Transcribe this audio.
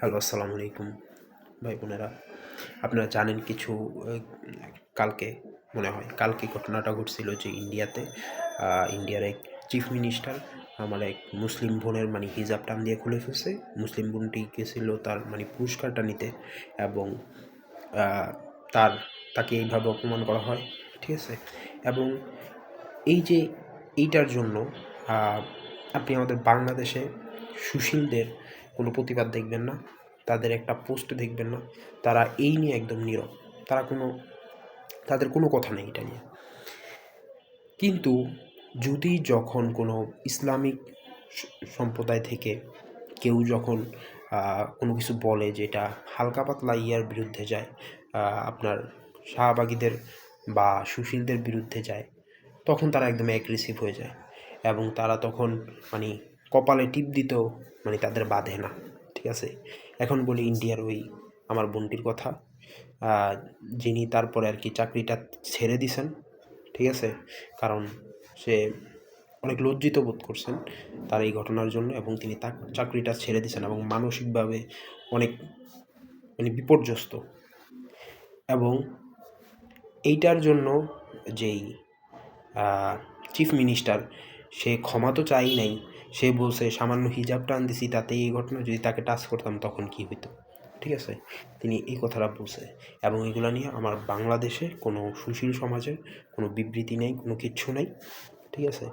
Hello, আসসালামু আলাইকুম ভাই বোনেরা। আপনারা জানেন কিছু কালকে মনে হয় কালকে ঘটনাটা ঘটছিল যে ইন্ডিয়ার এক চিফ মিনিস্টার আমার এক মুসলিম বোনের হিজাব টান দিয়ে খুলে ফেলছে। মুসলিম বোনটি গেছিল তার পুরস্কারটা নিতে, এবং আহ, তাকে এইভাবে অপমান করা হয়, ঠিক আছে। এবং এই যে এইটার জন্য আহ, আপনি আমাদের বাংলাদেশে সুশীলদের কোনো প্রতিবাদ দেখবেন না, তাদের একটা পোস্ট দেখবেন না। তারা এই নিয়ে একদম নীরব। তারা কোনো তাদের কোনো কথা নেই এটা নিয়ে। কিন্তু যখন কোনো ইসলামিক সম্প্রদায় থেকে কেউ যখন কোনো কিছু বলে যেটা হালকা পাতলা ইয়ার বিরুদ্ধে যায়, আপনার শাহবাগীদের বা সুশীলদের বিরুদ্ধে যায়, তখন তারা একদম অ্যাগ্রেসিভ হয়ে যায়, এবং তারা তখন মানে কপালে টিপ দিতেও তাদের বাধে না, ঠিক আছে। এখন বলি ইন্ডিয়ার ওই আমার বোনটির কথা, যিনি তারপরে আর কি চাকরিটা ছেড়ে দিছেন, ঠিক আছে। কারণ সে অনেক লজ্জিত বোধ করছেন তার এই ঘটনার জন্য, এবং তিনি তার চাকরিটা ছেড়ে দিয়েছেন এবং মানসিকভাবে অনেক বিপর্যস্ত। এবং এইটার জন্য যেই চিফ মিনিস্টার, সে ক্ষমা তো চাই নাই। সে বলছে সামান্য হিজাব টান দিছি, তাতে এই ঘটনা যদি তাকে টাচ করতাম তখন কি হইতো, ঠিক আছে। তিনি এই কথাটা বলছে, এবং এগুলো নিয়ে আমার বাংলাদেশে কোনো সুশীল সমাজের কোনো বিবৃতি নেই, কোনো কিচ্ছু নেই, ঠিক আছে।